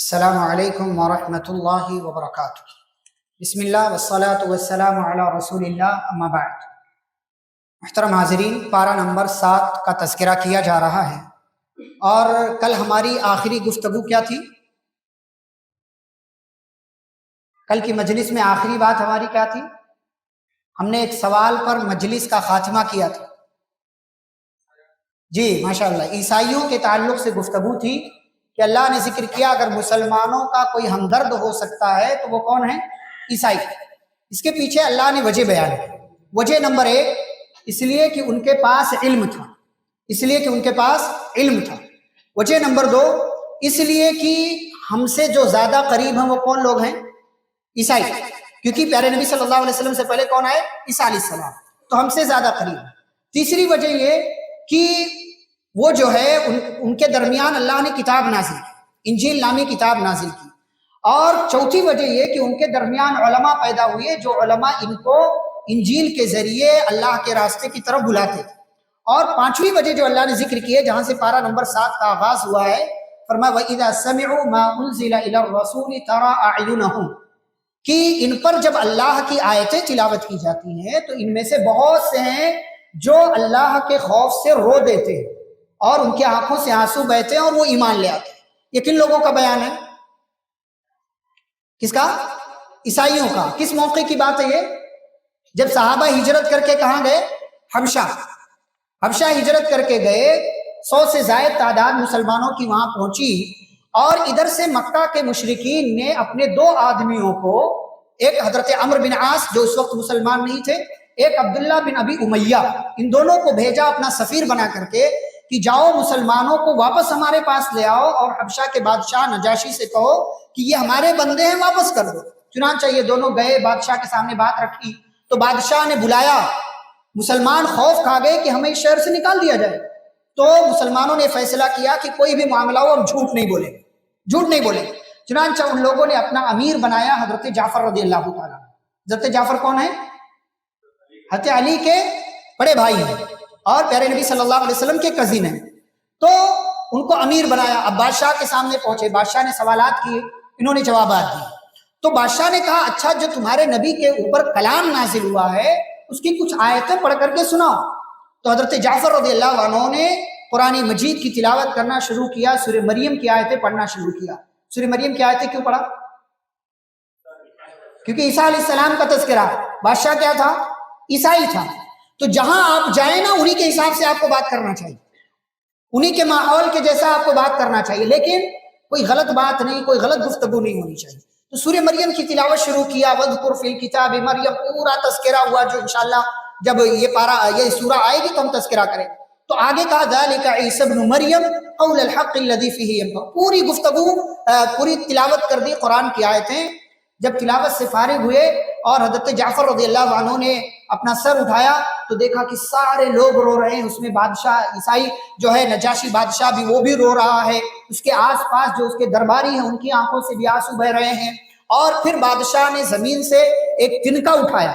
السلام علیکم ورحمۃ اللہ وبرکاتہ۔ بسم اللہ والصلاة والسلام علی رسول اللہ، اما بعد۔ محترم حاضرین، پارہ نمبر 7 کا تذکرہ کیا جا رہا ہے، اور کل ہماری آخری گفتگو کیا تھی؟ کل کی مجلس میں آخری بات ہماری کیا تھی؟ ہم نے ایک سوال پر مجلس کا خاتمہ کیا تھا۔ جی ماشاءاللہ، عیسائیوں کے تعلق سے گفتگو تھی کہ اللہ نے ذکر کیا اگر مسلمانوں کا کوئی ہمدرد ہو سکتا ہے تو وہ کون ہے؟ عیسائی۔ اس کے پیچھے اللہ نے وجہ بیان کی۔ وجہ نمبر 1، اس لیے کہ ان کے پاس علم تھا، اس لیے کہ ان کے پاس علم تھا۔ وجہ نمبر 2، اس لیے کہ ہم سے جو زیادہ قریب ہیں وہ کون لوگ ہیں؟ عیسائی، کیونکہ پیارے نبی صلی اللہ علیہ وسلم سے پہلے کون آئے؟ عیسیٰ علیہ السلام، تو ہم سے زیادہ قریب ہیں۔ تیسری وجہ یہ کہ وہ جو ہے ان کے درمیان اللہ نے کتاب نازل کی، انجیل نامی کتاب نازل کی۔ اور چوتھی وجہ یہ کہ ان کے درمیان علماء پیدا ہوئے، جو علماء ان کو انجیل کے ذریعے اللہ کے راستے کی طرف بلاتے تھے۔ اور پانچویں وجہ جو اللہ نے ذکر کی ہے، جہاں سے پارہ نمبر 7 کا آغاز ہوا ہے، فرمایا وَإِذَا سَمِعُوا مَا أُنزِلَ إِلَى الرَّسُولِ تَرَىٰ أَعْيُنَهُمْ، کہ ان پر جب اللہ کی آیتیں تلاوت کی جاتی ہیں تو ان میں سے بہت سے ہیں جو اللہ کے خوف سے رو دیتے ہیں اور ان کی آنکھوں سے آنسو بہتے ہیں اور وہ ایمان لے آتے ہیں۔ یہ کن لوگوں کا بیان ہے؟ کس کا؟ عیسائیوں کا۔ کس موقع کی بات ہے یہ؟ جب صحابہ ہجرت کر کے کہاں گئے؟ حبشہ ہجرت کر کے گئے، 100 سے زائد تعداد مسلمانوں کی وہاں پہنچی، اور ادھر سے مکہ کے مشرکین نے اپنے 2 آدمیوں کو، ایک حضرت عمرو بن عاص جو اس وقت مسلمان نہیں تھے، ایک عبداللہ بن ابی امیہ، ان دونوں کو بھیجا اپنا سفیر بنا کر کے کہ جاؤ مسلمانوں کو واپس ہمارے پاس لے آؤ، اور حبشہ کے بادشاہ نجاشی سے کہو کہ یہ ہمارے بندے ہیں، واپس کر دو۔ چنانچہ یہ دونوں گئے، بادشاہ کے سامنے بات رکھی تو بادشاہ نے بلایا۔ مسلمان خوف کھا گئے کہ ہمیں اس شہر سے نکال دیا جائے، تو مسلمانوں نے فیصلہ کیا کہ کوئی بھی معاملہ ہو ہم جھوٹ نہیں بولیں گے۔ چنانچہ ان لوگوں نے اپنا امیر بنایا حضرت جعفر رضی اللہ تعالیٰ۔ حضرت جعفر کون ہے؟ حضرت علی کے بڑے بھائی ہیں اور پیارے نبی صلی اللہ علیہ وسلم کے کزن ہیں، تو ان کو امیر بنایا۔ اب بادشاہ کے سامنے پہنچے، بادشاہ نے سوالات کیے، انہوں نے جوابات دیے۔ تو بادشاہ نے کہا اچھا جو تمہارے نبی کے اوپر کلام نازل ہوا ہے اس کی کچھ آیتیں پڑھ کر کے سناؤ۔ تو حضرت جعفر رضی اللہ عنہ نے قرآن مجید کی تلاوت کرنا شروع کیا، سورہ مریم کی آیتیں پڑھنا شروع کیا۔ سورہ مریم کی آیتیں کیوں پڑھا؟ کیونکہ عیسیٰ علیہ السلام کا تذکرہ۔ بادشاہ کیا تھا؟ عیسائی تھا، تو جہاں آپ جائیں نا انہی کے حساب سے آپ کو بات کرنا چاہیے، انہی کے ماحول کے جیسا آپ کو بات کرنا چاہیے، لیکن کوئی غلط بات نہیں، کوئی غلط گفتگو نہیں ہونی چاہیے۔ تو سورہ مریم کی تلاوت شروع کیا، وَاذْكُرْ فِي الْكِتَابِ مریم، پورا تذکرہ ہوا، جو انشاءاللہ جب یہ سورہ آئے گی تو ہم تذکرہ کریں۔ تو آگے کہا ذَلِكَ عِيسَى ابْنُ مَرْيَمَ قَوْلَ الْحَقِّ الَّذِي فِيهِ يَمْتَرُونَ، پوری گفتگو، پوری تلاوت کر دی قرآن کی آیتیں۔ جب تلاوت سے فارغ ہوئے اور حضرت جعفر رضی اللہ عنہ نے اپنا سر اٹھایا تو دیکھا کہ سارے لوگ رو رہے ہیں، اس میں بادشاہ عیسائی جو ہے نجاشی بادشاہ بھی، وہ بھی رو رہا ہے، اس کے آس پاس جو اس کے درباری ہیں ان کی آنکھوں سے بھی آنسو بہ رہے ہیں۔ اور پھر بادشاہ نے زمین سے ایک تنکا اٹھایا،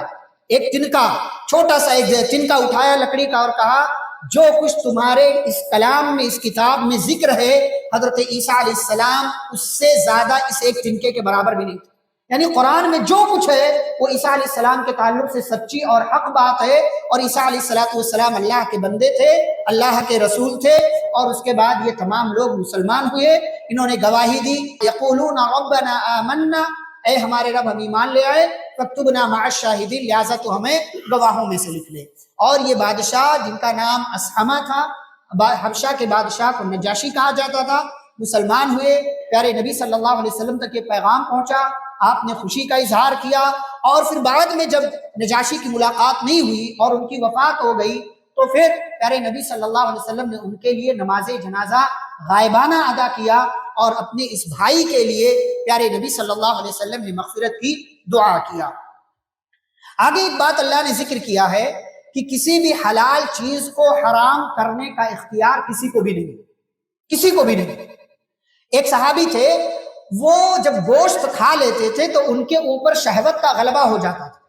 ایک تنکا، چھوٹا سا ایک تنکا اٹھایا لکڑی کا، اور کہا جو کچھ تمہارے اس کلام میں، اس کتاب میں ذکر ہے حضرت عیسیٰ علیہ السلام، اس سے زیادہ اس ایک تنکے کے برابر بھی نہیں تھا۔ یعنی قرآن میں جو کچھ ہے وہ عیسیٰ علیہ السلام کے تعلق سے سچی اور حق بات ہے، اور عیسیٰ علیہ السلام اللہ کے بندے تھے، اللہ کے رسول تھے، اور اس کے بعد یہ تمام لوگ مسلمان ہوئے، انہوں نے گواہی دی، یقولون ربنا آمنا، اے ہمارے رب ہم ایمان لے آئے، فاکتبنا مع الشاہدین، لہٰذا تو ہمیں گواہوں میں سے لکھ لے۔ اور یہ بادشاہ جن کا نام اسحمہ تھا، حبشہ کے بادشاہ کو نجاشی کہا جاتا تھا، مسلمان ہوئے، پیارے نبی صلی اللہ علیہ وسلم تک یہ پیغام پہنچا، آپ نے خوشی کا اظہار کیا، اور پھر بعد میں جب نجاشی کی ملاقات نہیں ہوئی اور ان کی وفات ہو گئی تو پھر پیارے نبی صلی اللہ علیہ وسلم نے ان کے لیے نماز جنازہ غائبانہ ادا کیا، اور اپنے اس بھائی کے لیے پیارے نبی صلی اللہ علیہ وسلم نے مغفرت کی دعا کیا۔ آگے ایک بات اللہ نے ذکر کیا ہے کہ کسی بھی حلال چیز کو حرام کرنے کا اختیار کسی کو بھی نہیں، کسی کو بھی نہیں۔ ایک صحابی تھے، وہ جب گوشت کھا لیتے تھے تو ان کے اوپر شہوت کا غلبہ ہو جاتا تھا،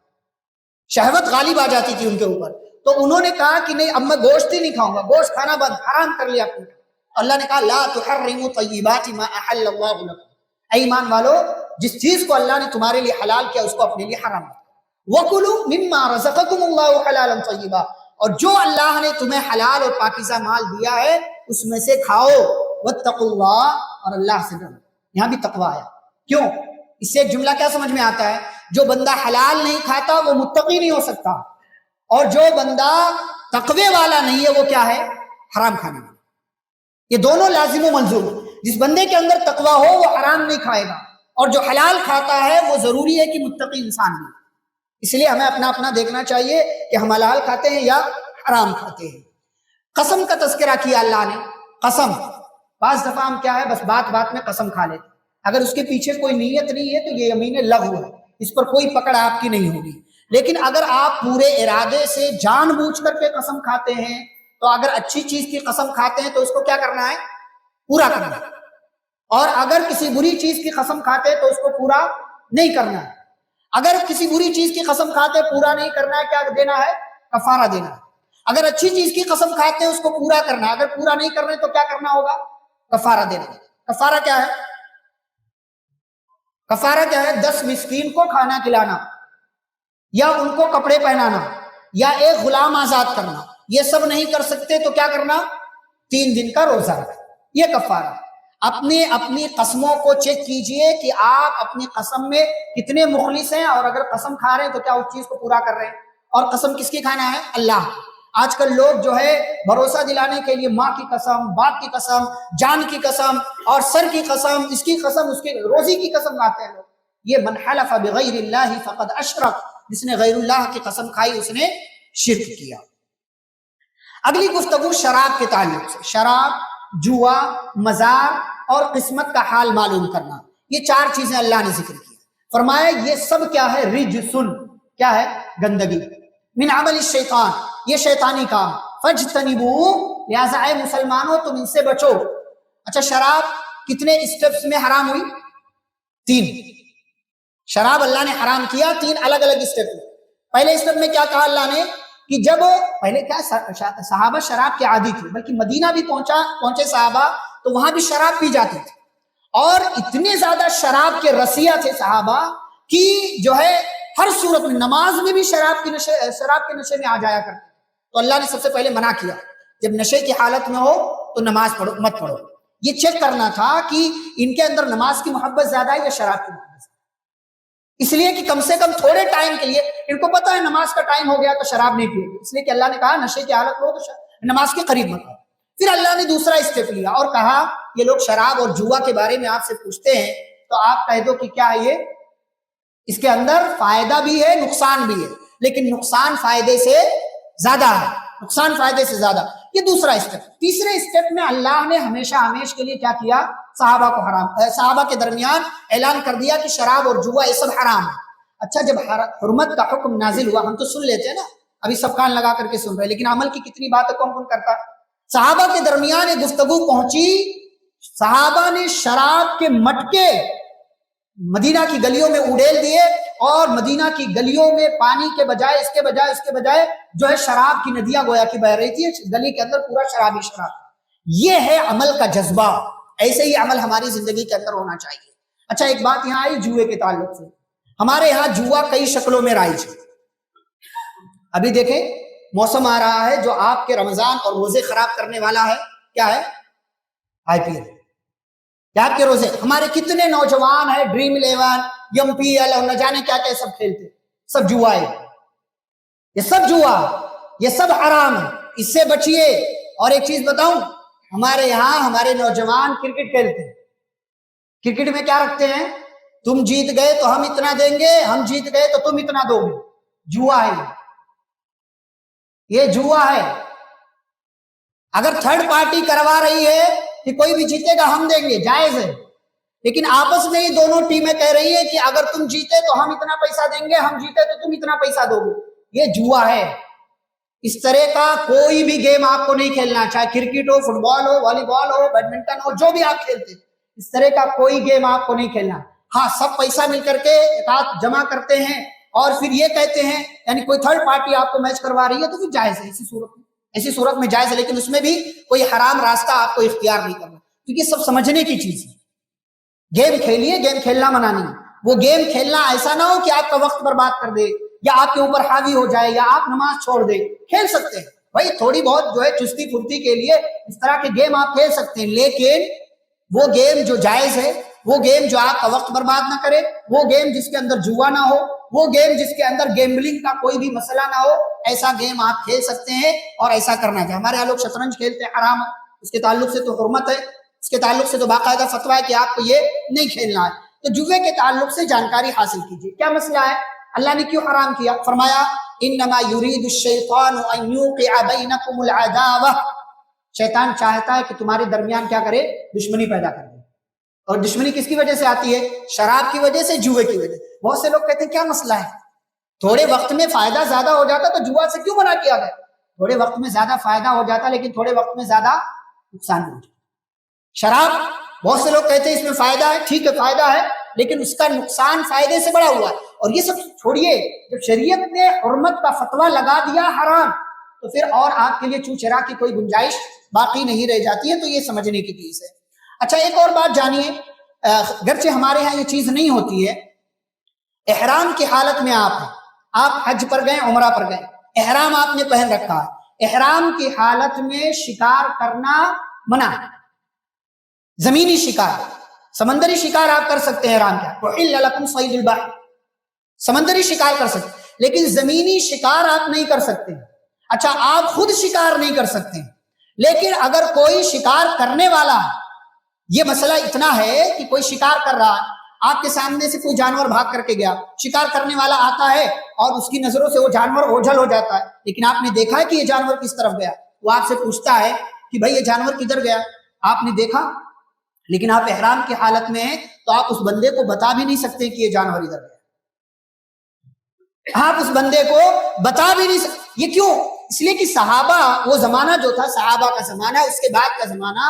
شہوت غالب آ جاتی تھی ان کے اوپر، تو انہوں نے کہا کہ نہیں اب میں گوشت ہی نہیں کھاؤں گا، گوشت کھانا بند، حرام کر لیا۔ اللہ نے کہا لا تحرموا طیبات ما احل اللہ لکم، اے ایمان والو جس چیز کو اللہ نے تمہارے لیے حلال کیا اس کو اپنے لیے حرام کیا. وَكُلُوا مِمَّا رَزَقَكُمُ اللَّهُ حَلَالًا طَيِّبًا, اور جو اللہ نے تمہیں حلال اور پاکیزہ مال دیا ہے اس میں سے کھاؤ. وَاتَّقُوا اللَّهَ, اور اللہ سے ڈرو. یہاں بھی تقویٰ ہے. کیوں؟ اس سے ایک جملہ کیا سمجھ میں آتا ہے؟ جو بندہ حلال نہیں کھاتا وہ متقی نہیں ہو سکتا, اور جو بندہ تقوی والا نہیں ہے وہ کیا ہے؟ حرام کھانے والا. یہ دونوں لازم و ملزوم. جس بندے کے اندر تقوی ہو وہ حرام نہیں کھائے گا, اور جو حلال کھاتا ہے وہ ضروری ہے کہ متقی انسان بھی. اس لیے ہمیں اپنا اپنا دیکھنا چاہیے کہ ہم حلال کھاتے ہیں یا حرام کھاتے ہیں. قسم کا تذکرہ کیا اللہ نے. قسم بعض دفعہ ہم کیا ہے بس بات بات میں قسم کھا لیتے, اگر اس کے پیچھے کوئی نیت نہیں ہے تو یہ یمین لغو ہے, اس پر کوئی پکڑ آپ کی نہیں ہوگی. لیکن اگر آپ پورے ارادے سے جان بوجھ کر کے قسم کھاتے ہیں تو اگر اچھی چیز کی قسم کھاتے ہیں تو اس کو کیا کرنا ہے؟ پورا کرنا ہے. اور اگر کسی بری چیز کی قسم کھاتے ہیں تو اس کو پورا نہیں کرنا ہے. اگر کسی بری چیز کی قسم کھاتے پورا نہیں کرنا ہے, کیا دینا ہے؟ کفارہ دینا ہے. اگر اچھی چیز کی قسم کھاتے ہیں اس کو پورا کرنا ہے, اگر پورا نہیں کرنا ہے تو کیا کرنا ہوگا؟ کفارہ دینا ہے. کفارہ کیا ہے؟ کفارہ کیا ہے؟ 10 مسکین کو کھانا کھلانا, یا ان کو کپڑے پہنانا, یا ایک غلام آزاد کرنا. یہ سب نہیں کر سکتے تو کیا کرنا؟ 3 دن کا روزہ. یہ کفارہ. اپنی قسموں کو چیک کیجئے کہ آپ اپنی قسم میں کتنے مخلص ہیں, اور اگر قسم کھا رہے ہیں تو کیا اس چیز کو پورا کر رہے ہیں. اور قسم کس کی کھانا ہے؟ اللہ. آج کل لوگ جو ہے بھروسہ دلانے کے لیے ماں کی قسم, باپ کی قسم, جان کی قسم, اور سر کی قسم, اس کی قسم, اس کی روزی کی قسم کھاتے ہیں لوگ. یہ من حلف بغیر اللہ فقد اشرک, جس نے غیر اللہ کی قسم کھائی اس نے شرک کیا. اگلی گفتگو شراب کے تعلق سے. شراب, جوا, مزار اور قسمت کا حال معلوم کرنا, یہ 4 چیزیں اللہ نے ذکر کی. فرمایا یہ سب کیا ہے؟ رجسن, کیا ہے؟ گندگی. من عمل الشیطان, یہ شیطانی کام. فاجتنبوہ, لہذا اے مسلمانوں تم ان سے بچو. اچھا شراب کتنے اسٹیپس میں حرام ہوئی؟ 3. شراب اللہ نے حرام کیا 3 الگ الگ اسٹیپ میں. پہلے اسٹیپ میں کیا کہا اللہ نے کہ جب پہلے کیا صحابہ شراب کے عادی تھے, بلکہ مدینہ بھی پہنچے صحابہ تو وہاں بھی شراب پی جاتی تھی, اور اتنے زیادہ شراب کے رسیہ تھے صحابہ کہ جو ہے ہر صورت میں نماز میں بھی شراب کے نشے میں آ جایا کرتے. تو اللہ نے سب سے پہلے منع کیا, جب نشے کی حالت میں ہو تو نماز پڑھو مت پڑھو. یہ چیک کرنا تھا کہ ان کے اندر نماز کی محبت زیادہ ہے یا شراب کی محبت زیادہ. اس لیے کہ کم سے کم تھوڑے ٹائم کے لیے ان کو پتا ہے نماز کا ٹائم ہو گیا تو شراب نہیں پیے, اس لیے کہ اللہ نے کہا نشے کی حالت میں ہو تو نماز کے قریب مت. پھر اللہ نے دوسرا اسٹیپ لیا اور کہا یہ لوگ شراب اور جوا کے بارے میں آپ سے پوچھتے ہیں تو آپ کہہ دو کہ کیا ہے یہ, اس کے اندر فائدہ بھی ہے نقصان بھی ہے, لیکن نقصان فائدے سے زیادہ ہے, نقصان فائدے سے زیادہ. یہ دوسرا اسٹیپ. تیسرے اسٹیپ میں اللہ نے ہمیشہ کے لیے کیا کیا؟ صحابہ کو صحابہ کے درمیان اعلان کر دیا کہ شراب اور جوا یہ سب حرام ہے. اچھا جب حرمت کا حکم نازل ہوا, ہم تو سن لیتے ہیں نا, ابھی سب کان لگا کر کے سن رہے, لیکن عمل کی کتنی باتیں کون کرتا. صحابہ کے درمیان ایک گفتگو پہنچی, صحابہ نے شراب کے مٹکے مدینہ کی گلیوں میں اڑیل دیے, اور مدینہ کی گلیوں میں پانی کے بجائے اس کے بجائے جو ہے شراب کی ندیاں گویا کی بہ رہی تھی, گلی کے اندر پورا شراب. یہ ہے عمل کا جذبہ. ایسے ہی عمل ہماری زندگی کے اندر ہونا چاہیے. اچھا ایک بات یہاں آئی جوئے کے تعلق سے. ہمارے یہاں جوا کئی شکلوں میں رائج ہے. ابھی دیکھیں موسم آ رہا ہے جو آپ کے رمضان اور روزے خراب کرنے والا ہے. کیا ہے؟ IPL. کیا آپ کے روزے؟ ہمارے کتنے نوجوان ہیں ڈریم 11, MPL اور نہ جانے کیا کیا سب کھیلتے, سب جوا ہے. یہ سب جوا, یہ سب حرام ہے, اس سے بچیے. اور ایک چیز بتاؤں, ہمارے یہاں ہمارے نوجوان کرکٹ کھیلتے ہیں. کرکٹ میں کیا رکھتے ہیں؟ تم جیت گئے تو ہم اتنا دیں گے, ہم جیت گئے تو تم اتنا دو گے. جوا ہے یہ جوا ہے. اگر تھرڈ پارٹی کروا رہی ہے کہ کوئی بھی جیتے گا ہم دیں گے, جائز ہے, لیکن آپس میں ہی دونوں ٹیمیں کہہ رہی ہیں کہ اگر تم جیتے تو ہم اتنا پیسہ دیں گے, ہم جیتے تو تم اتنا پیسہ دو گے. یہ جوا ہے. اس طرح کا کوئی بھی گیم آپ کو نہیں کھیلنا, چاہے کرکٹ ہو, فٹ بال ہو, والی بال ہو, بیڈمنٹن ہو, جو بھی آپ کھیلتے, اس طرح کا کوئی گیم آپ کو نہیں کھیلنا. ہاں سب پیسہ مل کر کے ایک جمع کرتے ہیں اور پھر یہ کہتے ہیں, یعنی کوئی تھرڈ پارٹی آپ کو میچ کروا رہی ہے تو پھر جائز ہے, ایسی صورت میں جائز ہے, لیکن اس میں بھی کوئی حرام راستہ آپ کو اختیار نہیں کرنا, کیونکہ سب سمجھنے کی چیز ہے. گیم کھیلیے، گیم کھیلنا منع نہیں. وہ گیم کھیلنا ایسا نہ ہو کہ آپ کا وقت برباد کر دے یا آپ کے اوپر حاوی ہو جائے یا آپ نماز چھوڑ دیں. کھیل سکتے ہیں بھائی، تھوڑی بہت جو ہے چستی پھرتی کے لیے اس طرح کے گیم آپ کھیل سکتے ہیں، لیکن وہ گیم جو جائز ہے، وہ گیم جو آپ کا وقت برباد نہ کرے، وہ گیم جس کے اندر جوا نہ ہو، وہ گیم جس کے اندر گیمبلنگ کا کوئی بھی مسئلہ نہ ہو، ایسا گیم آپ کھیل سکتے ہیں اور ایسا کرنا چاہیے. ہمارے یہاں لوگ شطرنج کھیلتے ہیں، حرام ہے، اس کے تعلق سے تو حرمت ہے، اس کے تعلق سے تو باقاعدہ فتویٰ ہے کہ آپ کو یہ نہیں کھیلنا ہے. تو جوے کے تعلق سے جانکاری حاصل کیجیے. کیا مسئلہ ہے؟ اللہ نے کیوں حرام کیا؟ فرمایا انما یرید الشیطان ان یوقع بینکم العداوہ، شیطان چاہتا ہے کہ تمہارے درمیان کیا کرے؟ دشمنی پیدا کر دے. اور دشمنی کس کی وجہ سے آتی ہے؟ شراب کی وجہ سے، جوے کی وجہ سے. بہت سے لوگ کہتے ہیں کیا مسئلہ ہے، تھوڑے وقت میں فائدہ زیادہ ہو جاتا تو جوا سے کیوں منع کیا گیا؟ تھوڑے وقت میں زیادہ فائدہ ہو جاتا لیکن تھوڑے وقت میں زیادہ نقصان بھی ہو جاتا. شراب بہت سے لوگ کہتے ہیں اس میں فائدہ ہے، ٹھیک ہے فائدہ ہے، لیکن اس کا نقصان فائدے سے بڑا ہوا ہے. اور یہ سب چھوڑیے، جب شریعت نے حرمت کا فتویٰ لگا دیا حرام، تو پھر اور آپ کے لیے چو چرا کی کوئی گنجائش باقی نہیں رہ جاتی ہے. تو یہ سمجھنے کی چیز ہے. اچھا ایک اور بات جانیے، گرچہ ہمارے ہاں یہ چیز نہیں ہوتی ہے، احرام کی حالت میں آپ حج پر گئے، عمرہ پر گئے، احرام آپ نے پہن رکھا ہے، احرام کی حالت میں شکار کرنا منع ہے. زمینی شکار، سمندری شکار آپ کر سکتے ہیں، احرام کیا احل لکم صید البحر، سمندری شکار کر سکتے، لیکن زمینی شکار آپ نہیں کر سکتے. اچھا آپ خود شکار نہیں کر سکتے، لیکن اگر کوئی شکار کرنے والا، یہ مسئلہ اتنا ہے کہ کوئی شکار کر رہا ہے، آپ کے سامنے سے کوئی جانور بھاگ کر کے گیا، شکار کرنے والا آتا ہے اور اس کی نظروں سے وہ جانور اوجھل ہو جاتا ہے، لیکن آپ نے دیکھا ہے کہ یہ جانور کس طرف گیا. وہ آپ سے پوچھتا ہے کہ بھائی یہ جانور کدھر گیا، آپ نے دیکھا، لیکن آپ احرام کی حالت میں ہیں تو آپ اس بندے کو بتا بھی نہیں سکتے کہ یہ جانور ادھر گیا. آپ اس بندے کو بتا بھی نہیں سکتے. یہ کیوں؟ اس لیے کہ صحابہ، وہ زمانہ جو تھا صحابہ کا زمانہ، اس کے بعد کا زمانہ،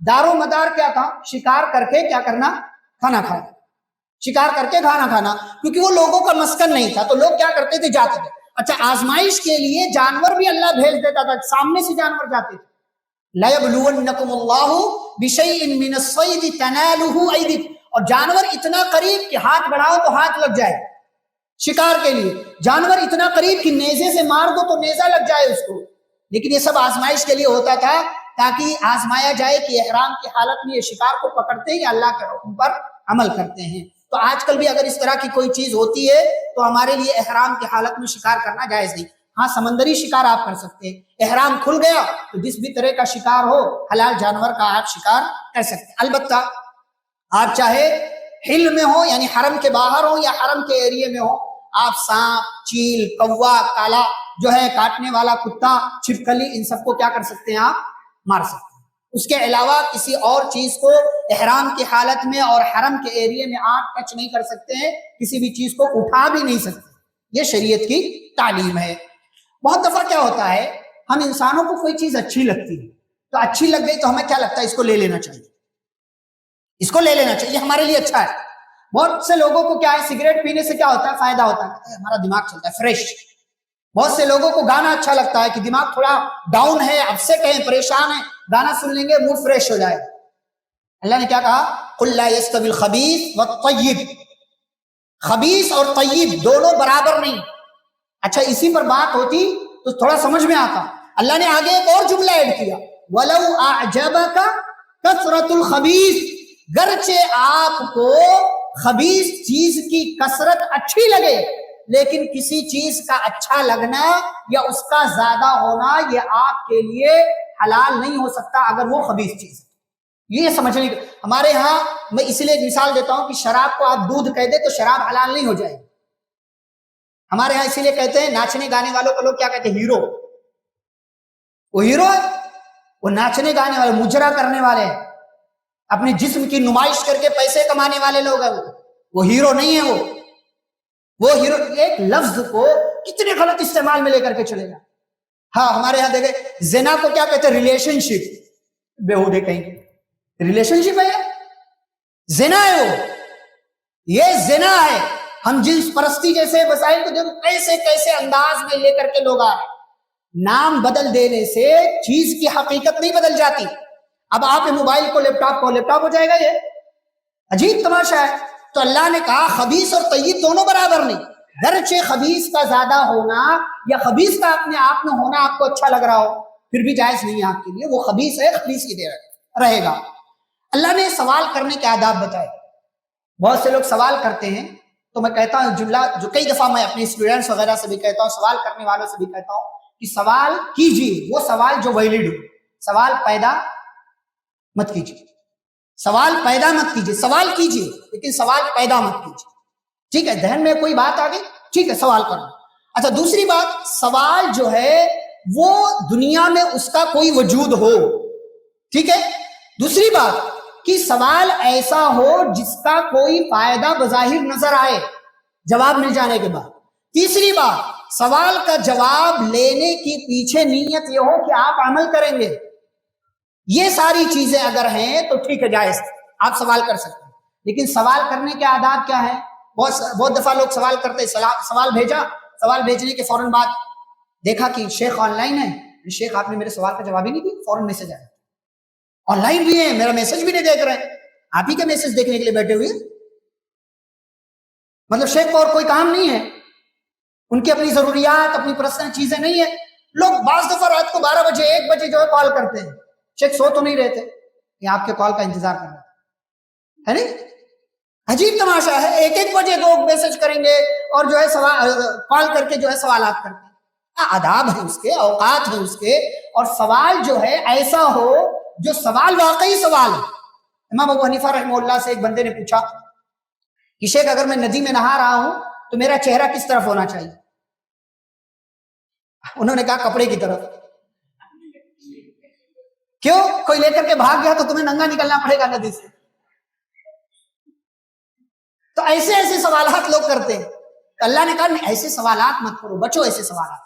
دار و مدار کیا تھا؟ شکار کر کے کیا کرنا؟ کھانا کھانا. شکار کر کے کھانا کھانا، کیونکہ وہ لوگوں کا مسکن نہیں تھا تو لوگ کیا کرتے تھے؟ جاتے تھے. اچھا آزمائش کے لیے جانور بھی اللہ بھیج دیتا تھا، سامنے سے جانور جاتے تھے. لَيَبْلُوَنَّكُمُ اللَّهُ بِشَيْءٍ مِّنَ الصَّيْدِ تَنَالُهُ أَيْدِيكُمْ، اور جانور اتنا قریب کہ ہاتھ بڑھاؤ تو ہاتھ لگ جائے. شکار کے لیے جانور اتنا قریب کہ نیزے سے مار دو تو نیزہ لگ جائے اس کو. لیکن یہ سب آزمائش کے لیے ہوتا تھا تاکہ آزمایا جائے کہ احرام کی حالت میں یہ شکار کو پکڑتے ہیں یا اللہ کے حکم پر عمل کرتے ہیں. تو آج کل بھی اگر اس طرح کی کوئی چیز ہوتی ہے تو ہمارے لیے احرام کی حالت میں شکار کرنا جائز نہیں. ہاں سمندری شکار آپ کر سکتے ہیں، احرام کھل گیا تو جس بھی طرح کا شکار ہو، حلال جانور کا آپ شکار کر سکتے ہیں. البتہ آپ چاہے حل میں ہو، یعنی حرم کے باہر ہو یا حرم کے ایریے میں ہو، آپ سانپ، چیل، کوا، کالا جو ہے کاٹنے والا کتا، چھپکلی، ان سب کو کیا کر سکتے ہیں؟ آپ مار سکتے ہیں. اس کے علاوہ کسی اور چیز کو احرام کی حالت میں اور حرم کے ایریے میں آپ ٹچ نہیں کر سکتے ہیں، کسی بھی چیز کو اٹھا بھی نہیں سکتے. یہ شریعت کی تعلیم ہے. بہت دفعہ کیا ہوتا ہے، ہم انسانوں کو کوئی چیز اچھی لگتی ہے تو اچھی لگ گئی تو ہمیں کیا لگتا ہے؟ اس کو لے لینا چاہیے، اس کو لے لینا چاہیے، ہمارے لیے اچھا ہے. بہت سے لوگوں کو کیا ہے، سگریٹ پینے سے کیا ہوتا ہے؟ فائدہ ہوتا ہے، ہمارا دماغ چلتا ہے فریش. بہت سے لوگوں کو گانا اچھا لگتا ہے کہ دماغ تھوڑا ڈاؤن ہے، اپسیٹ ہے، پریشان ہے، گانا سن لیں گے موڈ فریش ہو جائے. اللہ نے کیا کہا؟ قُلْ لَا يَسْتَوِي الْخَبِيثُ وَالطَّيِّبُ، خبیث اور طیب دونوں برابر نہیں. اچھا اسی پر بات ہوتی تو تھوڑا سمجھ میں آتا. اللہ نے آگے ایک اور جملہ ایڈ کیا، وَلَوْ أَعْجَبَكَ كَثْرَةُ الْخَبِيثِ، گرچہ آپ کو خبیث چیز کی کثرت اچھی لگے، لیکن کسی چیز کا اچھا لگنا یا اس کا زیادہ ہونا یہ آپ کے لیے حلال نہیں ہو سکتا اگر وہ خبیث چیز ہے. یہ سمجھنے کی ہمارے ہاں، میں اسی لیے مثال دیتا ہوں کہ شراب کو آپ دودھ کہہ دے تو شراب حلال نہیں ہو جائے. ہمارے ہاں اسی لیے کہتے ہیں ناچنے گانے والوں کو لوگ کیا کہتے ہیں؟ ہیرو. وہ ہیرو ہے، وہ ناچنے گانے والے، مجرا کرنے والے، اپنے جسم کی نمائش کر کے پیسے کمانے والے لوگ ہیں. وہ ہیرو نہیں ہے. وہ ہیرو ایک لفظ کو کتنے غلط استعمال میں لے کر کے چلے گا. ہاں ہمارے یہاں دیکھیں زنا کو کیا کہتے ہیں؟ ریلیشن شپ. بےہودے کہیں گے ریلیشن شپ ہے، زنا ہے، وہ یہ زنا ہے. ہم جنس پرستی جیسے مسائل کو جب کیسے کیسے انداز میں لے کر کے لوگ آ رہے ہیں. نام بدل دینے سے چیز کی حقیقت نہیں بدل جاتی. اب آپ موبائل کو لیپ ٹاپ ہو جائے گا یہ عجیب تماشا ہے. تو اللہ نے کہا خبیث اور طیب دونوں برابر نہیں. گرچہ خبیث کا زیادہ ہونا یا خبیث کا اپنے آپ میں ہونا آپ کو اچھا لگ رہا ہو, پھر بھی جائز نہیں ہے آپ کے لیے. وہ خبیث ہے, خبیث کی دیر رہے گا. اللہ نے سوال کرنے کے آداب بتائے. بہت سے لوگ سوال کرتے ہیں, تو میں کہتا ہوں جملہ جو کئی دفعہ میں اپنے اسٹوڈنٹس وغیرہ سے بھی کہتا ہوں, سوال کرنے والوں سے بھی کہتا ہوں کہ سوال کیجیے, وہ سوال جو ویلڈ ہو. سوال پیدا مت کیجیے, سوال پیدا مت کیجیے. سوال کیجیے لیکن سوال پیدا مت کیجیے. ٹھیک ہے, ذہن میں کوئی بات آ گئی, ٹھیک ہے سوال کرنا. اچھا دوسری بات, سوال جو ہے وہ دنیا میں اس کا کوئی وجود ہو. ٹھیک ہے. دوسری بات کہ سوال ایسا ہو جس کا کوئی فائدہ بظاہر نظر آئے جواب مل جانے کے بعد. تیسری بات, سوال کا جواب لینے کی پیچھے نیت یہ ہو کہ آپ عمل کریں گے. یہ ساری چیزیں اگر ہیں تو ٹھیک ہے, جائز, آپ سوال کر سکتے ہیں. لیکن سوال کرنے کے آداب کیا ہے؟ بہت دفعہ لوگ سوال کرتے, سوال بھیجا, سوال بھیجنے کے فوراً بعد دیکھا کہ شیخ آن لائن ہے. شیخ آپ نے میرے سوال کا جواب ہی نہیں دیا, فوراً میسج آیا. آن لائن بھی ہیں, میرا میسج بھی نہیں دیکھ رہے ہیں, آپ ہی کے میسج دیکھنے کے لیے بیٹھے ہوئے. مطلب شیخ کو اور کوئی کام نہیں ہے, ان کی اپنی ضروریات, اپنی پرسنل چیزیں نہیں ہے. لوگ بعض دفعہ رات کو 12 بجے 1 بجے جو ہے کال کرتے ہیں. شیخ سو تو نہیں رہتے کہ آپ کے کال کا انتظار کر رہے ہے نہیں. عجیب تماشا ہے, 1 بجے لوگ میسج کریں گے اور جو ہے کال کر کے جو ہے سوالات کرتے ہیں. آداب ہیں اس کے, اوقات ہیں اس کے. اور سوال جو ہے ایسا ہو جو سوال واقعی سوال ہے. امام ابو حنیفہ رحمہ اللہ سے ایک بندے نے پوچھا کہ شیخ اگر میں ندی میں نہا رہا ہوں تو میرا چہرہ کس طرف ہونا چاہیے؟ انہوں نے کہا کپڑے کی طرف. کیوں؟ کوئی لے کر کے بھاگ گیا تو تمہیں ننگا نکلنا پڑے گا ندی سے. تو ایسے ایسے سوالات لوگ کرتے ہیں. اللہ نے کہا ایسے سوالات مت کرو, بچو ایسے سوالات,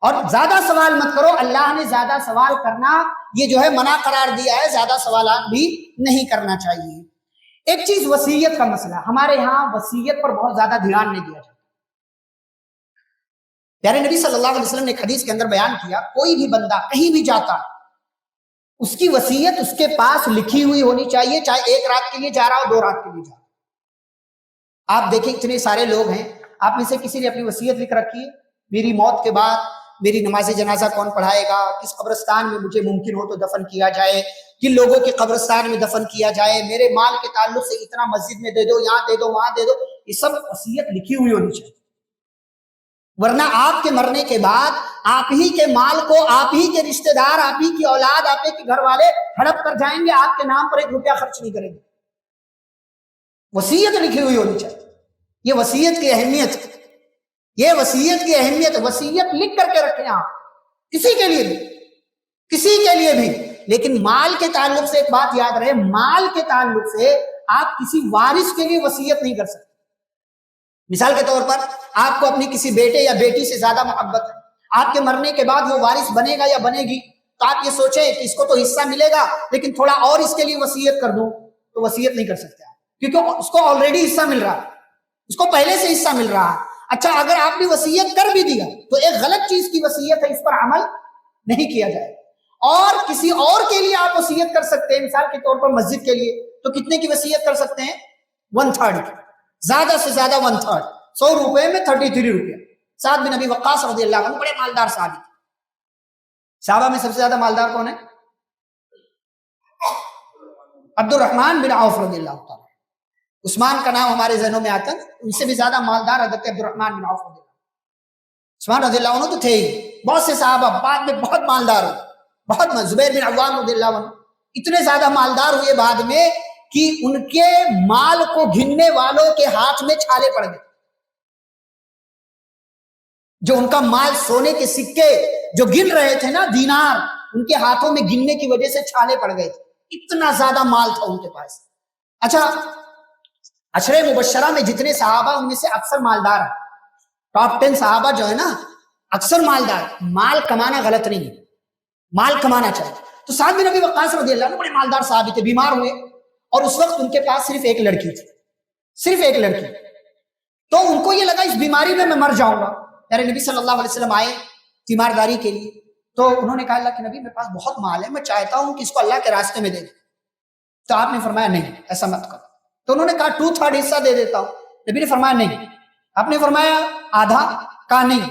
اور زیادہ سوال مت کرو. اللہ نے زیادہ سوال کرنا یہ جو ہے منع قرار دیا ہے, زیادہ سوالات بھی نہیں کرنا چاہیے. ایک چیز وصیت کا مسئلہ, ہمارے ہاں وصیت پر بہت زیادہ دھیان نہیں دیا جاتا. پیارے نبی صلی اللہ علیہ وسلم نے ایک حدیث کے اندر بیان کیا, کوئی بھی بندہ کہیں بھی جاتا اس کی وصیت اس کے پاس لکھی ہوئی ہونی چاہیے, چاہے 1 رات کے لیے جا رہا ہو 2 رات کے لیے جا رہا ہو. آپ دیکھیں اتنے سارے لوگ ہیں, آپ میں سے کسی نے اپنی وصیت لکھ رکھی ہے, میری موت کے بعد میری نماز جنازہ کون پڑھائے گا, کس قبرستان میں مجھے ممکن ہو تو دفن کیا جائے, کن لوگوں کے قبرستان میں دفن کیا جائے, میرے مال کے تعلق سے اتنا مسجد میں دے دو, یہاں دے دو, وہاں دے دو. یہ سب وصیت لکھی ہوئی ہونی چاہیے. ورنہ آپ کے مرنے کے بعد آپ ہی کے مال کو آپ ہی کے رشتہ دار, آپ ہی کی اولاد, آپ ہی کے گھر والے ہڑپ کر جائیں گے, آپ کے نام پر 1 روپیہ خرچ نہیں کریں گے. وصیت لکھی ہوئی ہونی چاہیے. یہ وصیت کی اہمیت, یہ وصیت کی اہمیت. وصیت لکھ کر کے رکھیں آپ, کسی کے لیے بھی, کسی کے لیے بھی. لیکن مال کے تعلق سے ایک بات یاد رہے, مال کے تعلق سے آپ کسی وارث کے لیے وصیت نہیں کر سکتے. مثال کے طور پر آپ کو اپنی کسی بیٹے یا بیٹی سے زیادہ محبت ہے, آپ کے مرنے کے بعد وہ وارث بنے گا یا بنے گی, تو آپ یہ سوچیں کہ اس کو تو حصہ ملے گا لیکن تھوڑا اور اس کے لیے وصیت کر دوں, تو وصیت نہیں کر سکتے آپ, کیونکہ اس کو آلریڈی حصہ مل رہا ہے, اس کو پہلے سے حصہ مل رہا ہے. اچھا اگر آپ نے وصیت کر بھی دیا تو ایک غلط چیز کی وصیت ہے, اس پر عمل نہیں کیا جائے. اور کسی اور کے لیے آپ وصیت کر سکتے ہیں, مثال کے طور پر مسجد کے لیے, تو کتنے کی وصیت کر سکتے ہیں؟ 1/3 کی, زیادہ سے زیادہ 1/3, 100 روپے میں 33 روپیہ. سعد بن ابی وقاص رضی اللہ عنہ بڑے مالدار صحابی تھے. صحابہ میں سب سے زیادہ مالدار کون ہے؟ عبد الرحمن بن عوف رضی اللہ تعالیٰ. عثمان کا نام ہمارے ذہنوں میں آتا ہے, ان سے بھی زیادہ مالدار حضرت عبد الرحمن بن عوف رضی اللہ. عثمان رضی اللہ عنہ تو تھے ہی, بہت سے صحابہ بعد میں بہت مالدار ہوئے, بہت. زبیر بن عوام رضی اللہ عنہ اتنے زیادہ مالدار ہوئے بعد میں کہ ان کے مال کو گننے والوں کے ہاتھ میں چھالے پڑ گئے. جو ان کا مال سونے کے سکے جو گن رہے تھے نا, دینار, ان کے ہاتھوں میں گننے کی وجہ سے چھالے پڑ گئے تھے. اتنا زیادہ مال تھا ان کے پاس. اچھا عشرے مبشرہ میں جتنے صحابہ ان میں سے اکثر مالدار ہیں, ٹاپ 10 صحابہ جو ہے نا اکثر مالدار. مال کمانا غلط نہیں ہے, مال کمانا چاہیے. تو سعد بن ابی وقاص رضی اللہ عنہ بڑے مالدار صحابی تھے, بیمار ہوئے اور اس وقت ان کے پاس صرف ایک لڑکی تھی, صرف ایک لڑکی. تو ان کو یہ لگا اس بیماری میں مر جاؤں گا. میرے نبی صلی اللہ علیہ وسلم آئے تیمارداری کے لیے, تو انہوں نے کہا اللہ کے نبی میرے پاس بہت مال ہے, میں چاہتا ہوں کہ اس کو اللہ کے راستے میں دے دیں. تو آپ نے فرمایا نہیں, ایسا مت کرو, تو انہوں نے کہا 2/3 حصہ دے دیتا ہوں. نبی نے فرمایا نہیں. آپ نے فرمایا آدھا؟ کہا نہیں.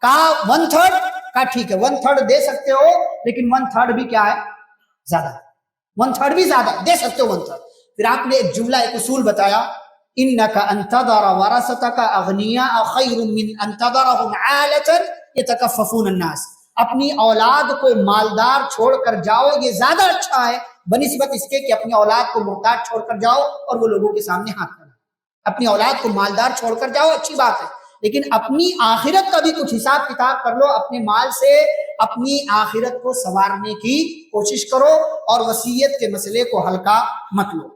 کہا 1/3؟ کہا ٹھیک ہے 1/3 دے سکتے ہو، لیکن 1/3 بھی کیا ہے؟ زیادہ. 1/3 بھی زیادہ ہے، دے سکتے ہو 1/3. پھر آپ نے ایک جملہ، ایک اصول بتایا، إِنَّكَ أَن تَذَرَ وَرَثَتَكَ أَغْنِيَاءَ خَيْرٌ مِّنْ أَن تَذَرَهُمْ عَالَةً يَتَكَفَّفُونَ النَّاسَ. اپنی اولاد کو مالدار چھوڑ کر جاؤ، یہ زیادہ اچھا ہے بنسبت اس کے کہ اپنی اولاد کو محتاج چھوڑ کر جاؤ اور وہ لوگوں کے سامنے ہاتھ کرنا. اپنی اولاد کو مالدار چھوڑ کر جاؤ، اچھی بات ہے، لیکن اپنی آخرت کا بھی کچھ حساب کتاب کر لو. اپنے مال سے اپنی آخرت کو سنوارنے کی کوشش کرو اور وصیت کے مسئلے کو ہلکا مت لو.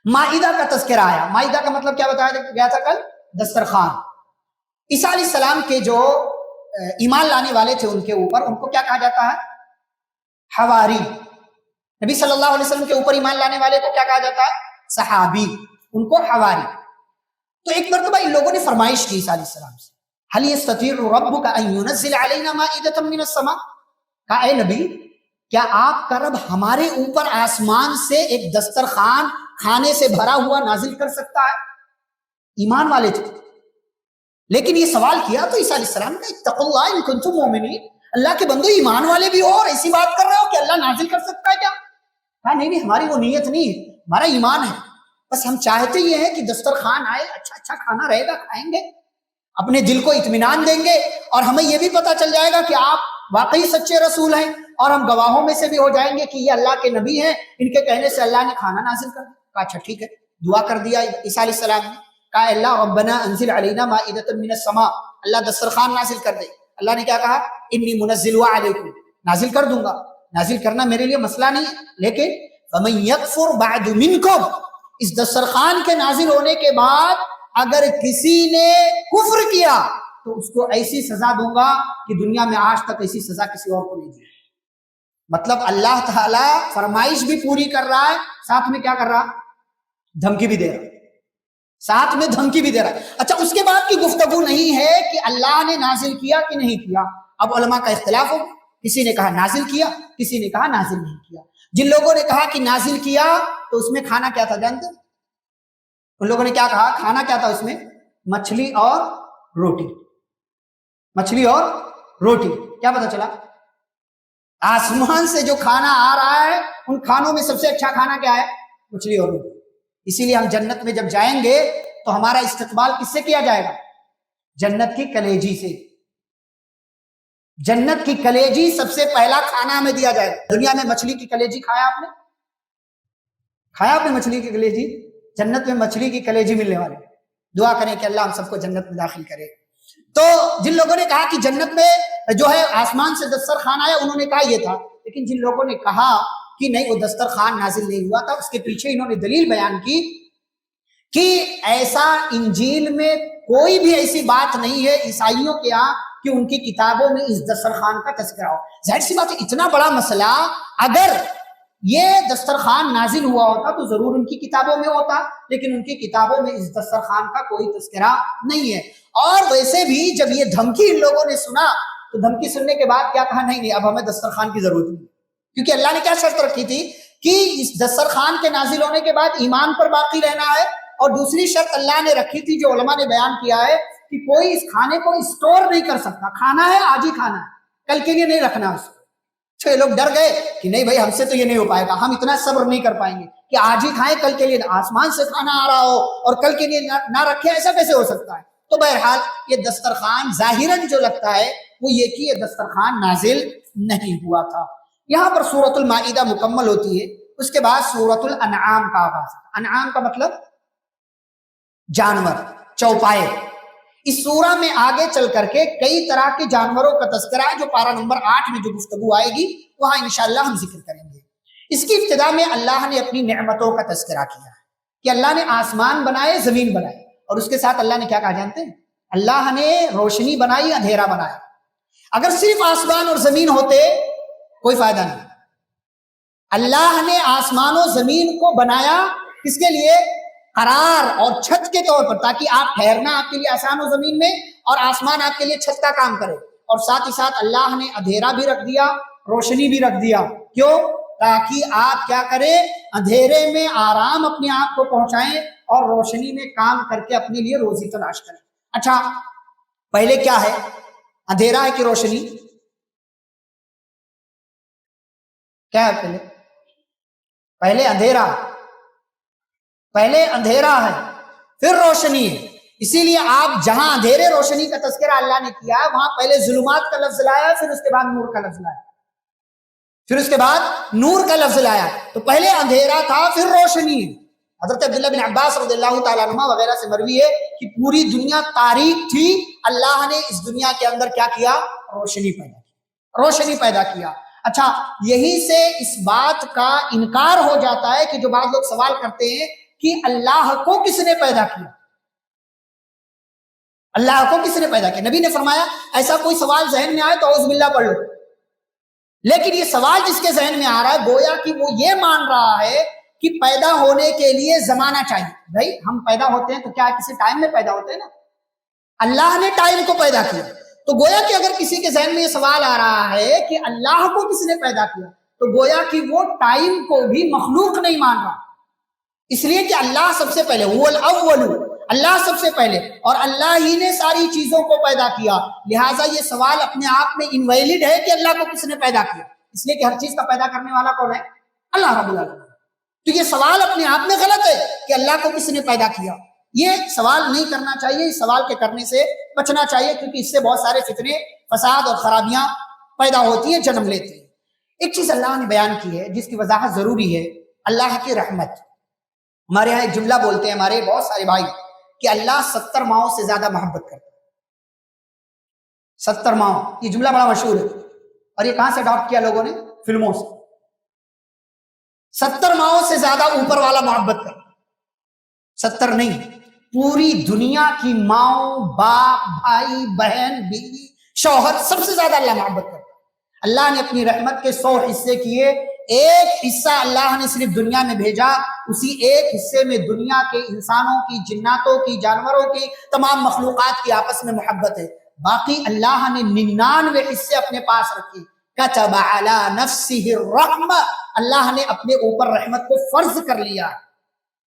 مائدہ کا تذکرہ آیا. مائدہ کا مطلب کیا بتایا گیا تھا کل؟ دسترخوان. عیسیٰ علیہ السلام کے جو ایمان لانے والے تھے ان کے اوپر، ان کو کیا کہا جاتا ہے؟ حواری. نبی صلی اللہ علیہ وسلم کے اوپر ایمان لانے والے کو کیا کہا جاتا ہے؟ صحابی. ان کو حواری. تو ایک مرتبہ ان لوگوں نے فرمائش کی عیسیٰ علیہ السلام سے، هل يستطيع ربك ان ينزل علينا مائدة من السماء. کہا اے نبی، کیا آپ کا رب ہمارے اوپر آسمان سے ایک دسترخوان کھانے سے بھرا ہوا نازل کر سکتا ہے؟ ایمان والے تھے. لیکن یہ سوال کیا تو عیسیٰ علیہ السلام نے اتقوا اللہ ان کنتم مؤمنین، اللہ کے بندو ایمان والے بھی ہو اور ایسی بات کر رہے ہو کہ اللہ نازل کر سکتا ہے کیا؟ کہا نہیں ہماری وہ نیت نہیں ہے، ہمارا ایمان ہے، بس ہم چاہتے یہ ہیں کہ دسترخوان آئے، اچھا اچھا کھانا رہے گا، کھائیں گے، اپنے دل کو اطمینان دیں گے، اور ہمیں یہ بھی پتا چل جائے گا کہ آپ واقعی سچے رسول ہیں، اور ہم گواہوں میں سے بھی ہو جائیں گے کہ یہ اللہ کے نبی ہیں، ان کے کہنے سے اللہ نے کھانا نازل کر دیا. کہا اچھا ٹھیک ہے. دعا کر دیا عیسیٰ علیہ السلام نے. کہا اللہ ربنا انزل علینا مائدۃ من السماء، اللہ دسترخوان نازل کر دے. اللہ نے کیا کہا؟ انی منزلها علیکم، نازل کر دوں گا. نازل کرنا میرے لیے مسئلہ نہیں ہے، لیکن فمن یکفر بعد منکم، اس دسترخوان کے نازل ہونے کے بعد اگر کسی نے کفر کیا تو اس کو ایسی سزا دوں گا کہ دنیا میں آج تک ایسی سزا کسی اور کو نہیں دی. مطلب اللہ تعالیٰ فرمائش بھی پوری کر رہا ہے، ساتھ میں کیا کر رہا؟ دھمکی بھی دے رہا ہے، ساتھ میں دھمکی بھی دے رہا ہے. اچھا اس کے بعد کی گفتگو نہیں ہے کہ اللہ نے نازل کیا کہ نہیں کیا. اب علماء کا اختلاف ہو، کسی نے کہا نازل کیا، کسی نے کہا نازل نہیں کیا. جن لوگوں نے کہا کہ نازل کیا تو اس میں کھانا کیا تھا جانتے؟ ان لوگوں نے کیا کہا؟ کھانا کیا تھا اس میں؟ مچھلی اور روٹی. مچھلی اور روٹی. کیا پتا چلا؟ آسمان سے جو کھانا آ رہا ہے ان کھانوں میں سب سے اچھا کھانا کیا ہے؟ مچھلی اور روٹی. اسی لیے ہم جنت میں جب جائیں گے تو ہمارا استقبال کس سے کیا جائے گا؟ جنت کی کلیجی سے. جنت کی کلیجی سب سے پہلا کھانا ہمیں دیا جائے گا. دنیا میں مچھلی کی کلیجی کھایا آپ نے؟ کھایا آپ نے مچھلی کی کلیجی؟ جنت میں مچھلی کی کلیجی ملنے والے. دعا کریں کہ اللہ ہم سب کو جنت میں داخل کرے. تو جن لوگوں نے کہا کہ جنت میں جو ہے آسمان سے دسترخوان آیا، انہوں نے کہا یہ تھا. لیکن جن لوگوں نے کہا کہ نہیں وہ دسترخوان نازل نہیں ہوا تھا، اس کے پیچھے انہوں نے دلیل بیان کی کہ ایسا انجیل میں کوئی بھی ایسی بات نہیں ہے عیسائیوں کے یہاں کہ ان کی کتابوں میں اس دسترخوان کا تذکرہ ہو. ظاہر سی بات ہے، اتنا بڑا مسئلہ اگر یہ دسترخوان نازل ہوا ہوتا تو ضرور ان کی کتابوں میں ہوتا، لیکن ان کی کتابوں میں اس دسترخوان کا کوئی تذکرہ نہیں ہے. اور ویسے بھی جب یہ دھمکی ان لوگوں نے سنا تو دھمکی سننے کے بعد کیا کہا؟ نہیں اب ہمیں دسترخوان کی ضرورت نہیں، کیونکہ اللہ نے کیا شرط رکھی تھی کہ اس دسترخوان کے نازل ہونے کے بعد ایمان پر باقی رہنا ہے. اور دوسری شرط اللہ نے رکھی تھی جو علماء نے بیان کیا ہے کہ کوئی اس کھانے کو اسٹور نہیں کر سکتا. کھانا ہے آج ہی کھانا ہے، کل کے لیے نہیں رکھنا اس کو. چھ لوگ ڈر گئے کہ نہیں بھائی ہم سے تو یہ نہیں ہو پائے گا، ہم اتنا صبر نہیں کر پائیں گے کہ آج ہی کھائیں کل کے لیے. آسمان سے کھانا آ رہا ہو اور کل کے لیے نہ رکھے، ایسا کیسے ہو سکتا ہے؟ تو بہرحال یہ دسترخوان ظاہراً جو لگتا ہے وہ یہ کہ یہ دسترخوان نازل نہیں ہوا تھا. یہاں پر سورۃ المائدہ مکمل ہوتی ہے، اس کے بعد سورۃ الانعام کا آغاز. انعام کا مطلب جانور، چوپائے. اس سورہ میں آگے چل کر کے کئی طرح کے جانوروں کا تذکرہ ہے جو پارہ نمبر 8 میں جو گفتگو آئے گی وہاں انشاءاللہ ہم ذکر کریں گے. اس کی ابتدا میں اللہ نے اپنی نعمتوں کا تذکرہ کیا ہے کہ اللہ نے آسمان بنائے، زمین بنائے، اور اس کے ساتھ اللہ نے کیا کہا جانتے ہیں؟ اللہ نے روشنی بنائی، اندھیرا بنایا. اگر صرف آسمان اور زمین ہوتے کوئی فائدہ نہیں. اللہ نے آسمان و زمین کو بنایا کس کے لیے؟ قرار اور چھت کے طور پر، تاکہ آپ ٹھہرنا آپ کے لیے آسان ہو زمین میں، اور آسمان آپ کے لیے چھت کا کام کرے. اور ساتھ ہی ساتھ اللہ نے اندھیرا بھی رکھ دیا، روشنی بھی رکھ دیا. کیوں؟ تاکہ آپ کیا کریں, اندھیرے میں آرام اپنے آپ کو پہنچائیں اور روشنی میں کام کر کے اپنے لیے روزی تلاش کریں. اچھا, پہلے کیا ہے, اندھیرا ہے کہ روشنی؟ کیا ہے پہلے اندھیرا, پہلے اندھیرا ہے پھر روشنی ہے. اسی لیے آپ جہاں اندھیرے روشنی کا تذکرہ اللہ نے کیا وہاں پہلے ظلمات کا لفظ لایا, پھر اس کے بعد نور کا لفظ لایا, پھر اس کے بعد نور کا لفظ لایا. تو پہلے اندھیرا تھا پھر روشنی ہے. حضرت عبداللہ بن عباس رضی اللہ تعالیٰ عنہ وغیرہ سے مروی ہے کہ پوری دنیا تاریک تھی, اللہ نے اس دنیا کے اندر کیا کیا, روشنی پیدا کی, روشنی پیدا کیا. اچھا, یہی سے اس بات کا انکار ہو جاتا ہے کہ جو بعض لوگ سوال کرتے ہیں کہ اللہ کو کس نے پیدا کیا, اللہ کو کس نے پیدا کیا. نبی نے فرمایا ایسا کوئی سوال ذہن میں آئے تو اعوذ باللہ پڑھ لو. لیکن یہ سوال جس کے ذہن میں آ رہا ہے گویا کہ وہ یہ مان رہا ہے کہ پیدا ہونے کے لیے زمانہ چاہیے. بھائی ہم پیدا ہوتے ہیں تو کیا کسی ٹائم میں پیدا ہوتے ہیں نا, اللہ نے ٹائم کو پیدا کیا. تو گویا کہ اگر کسی کے ذہن میں یہ سوال آ رہا ہے کہ اللہ کو کس نے پیدا کیا, تو گویا کہ وہ ٹائم کو بھی مخلوق نہیں مان رہا, اس لیے کہ اللہ سب سے پہلے, هو الاول, اللہ سب سے پہلے, اور اللہ ہی نے ساری چیزوں کو پیدا کیا. لہٰذا یہ سوال اپنے آپ میں انویلڈ ہے کہ اللہ کو کس نے پیدا کیا, اس لیے کہ ہر چیز کا پیدا کرنے والا کون ہے, اللہ رب العالمین. تو یہ سوال اپنے آپ میں غلط ہے کہ اللہ کو کس نے پیدا کیا. یہ سوال نہیں کرنا چاہیے, اس سوال کے کرنے سے بچنا چاہیے, کیونکہ اس سے بہت سارے فتنے, فساد اور خرابیاں پیدا ہوتی ہیں, جنم لیتی ہیں. ایک چیز اللہ نے بیان کی ہے جس کی وضاحت ضروری ہے, اللہ کی رحمت. ہمارے یہاں ایک جملہ بولتے ہیں ہمارے بہت سارے بھائی کہ اللہ 70 ماؤں سے زیادہ محبت کرتا ہے. 70 ماؤں, یہ جملہ بڑا مشہور ہے, اور یہ کہاں سے اڈاپٹ کیا لوگوں نے, فلموں سے. 70 ماؤں سے زیادہ اوپر والا محبت کرتا ہے, 70 نہیں, پوری دنیا کی ماؤں, باپ, بھائی, بہن, بیوی, شوہر, سب سے زیادہ اللہ محبت کرتا ہے. اللہ نے اپنی رحمت کے 100 حصے کیے, ایک حصہ اللہ نے صرف دنیا میں بھیجا, اسی ایک حصے میں دنیا کے انسانوں کی, جناتوں کی, جانوروں کی, تمام مخلوقات کی آپس میں محبت ہے. باقی اللہ نے 99 حصے اپنے پاس رکھے. کتب علی نفسہ الرحمہ, اللہ نے اپنے اوپر رحمت کو فرض کر لیا.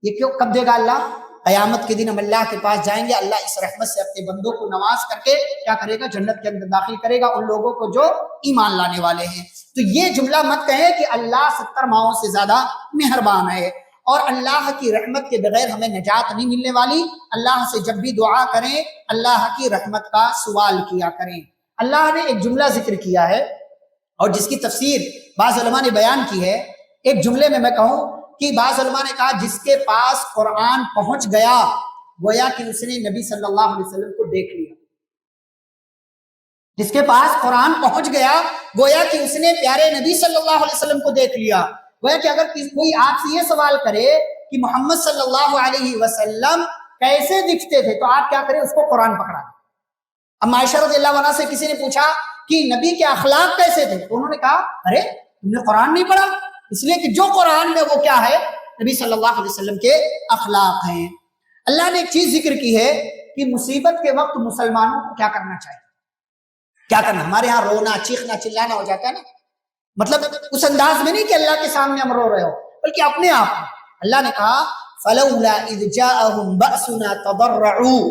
یہ کیوں, کب دے گا اللہ, قیامت کے دن ہم اللہ کے پاس جائیں گے, اللہ اس رحمت سے اپنے بندوں کو نواز کر کے کیا کرے گا, جنت کے اندر داخل کرے گا ان لوگوں کو جو ایمان لانے والے ہیں. تو یہ جملہ مت کہیں کہ اللہ 70 ماؤں سے زیادہ مہربان ہے, اور اللہ کی رحمت کے بغیر ہمیں نجات نہیں ملنے والی. اللہ سے جب بھی دعا کریں اللہ کی رحمت کا سوال کیا کریں. اللہ نے ایک جملہ ذکر کیا ہے اور جس کی تفسیر بعض علماء نے بیان کی ہے. ایک جملے میں کہوں کہ بعض علماء نے کہا جس کے پاس قرآن پہنچ گیا گویا کہ اس نے نبی صلی اللہ علیہ وسلم کو دیکھ لیا. جس کے پاس قرآن پہنچ گیا گویا کہ اس نے پیارے نبی صلی اللہ علیہ وسلم کو دیکھ لیا. گویا کہ اگر کوئی آپ سے یہ سوال کرے کہ محمد صلی اللہ علیہ وسلم کیسے دکھتے تھے تو آپ کیا کریں, اس کو قرآن پکڑا دیں. اب عائشہ رضی اللہ عنہا سے کسی نے پوچھا کہ نبی کے اخلاق کیسے تھے, تو انہوں نے کہا ارے تم نے قرآن نہیں پڑھا, اس لیے کہ جو قرآن میں وہ کیا ہے, نبی صلی اللہ علیہ وسلم کے اخلاق ہیں. اللہ نے ایک چیز ذکر کی ہے کہ مصیبت کے وقت مسلمانوں کو کیا کرنا چاہیے, کیا کرنا. ہمارے ہاں رونا, چیخنا, چلانا ہو جاتا ہے نا, مطلب اس انداز میں نہیں کہ اللہ کے سامنے ہم رو رہے ہو, بلکہ اپنے آپ میں. اللہ نے کہا فلولا اذ جاءهم بأسنا تضرعوا,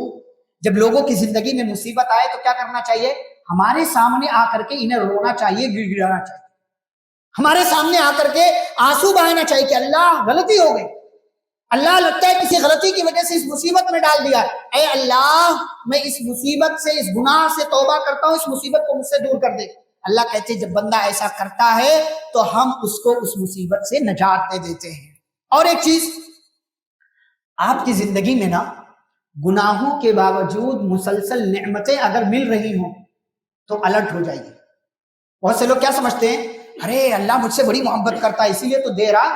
جب لوگوں کی زندگی میں مصیبت آئے تو کیا کرنا چاہیے, ہمارے سامنے آ کر کے انہیں رونا چاہیے, گڑ گڑانا چاہیے, ہمارے سامنے آ کر کے آنسو بہانا چاہیے کہ اللہ غلطی ہو گئی, اللہ لگتا ہے کسی غلطی کی وجہ سے اس مصیبت میں ڈال دیا, اے اللہ میں اس مصیبت سے, اس گناہ سے توبہ کرتا ہوں, اس مصیبت کو مجھ سے دور کر دے. اللہ کہتے ہیں جب بندہ ایسا کرتا ہے تو ہم اس کو اس مصیبت سے نجات دے دیتے ہیں. اور ایک چیز, آپ کی زندگی میں نا گناہوں کے باوجود مسلسل نعمتیں اگر مل رہی ہوں تو الرٹ ہو جائیے. بہت سے لوگ کیا سمجھتے ہیں, ارے اللہ مجھ سے بڑی محبت کرتا ہے اسی لیے تو دے رہا,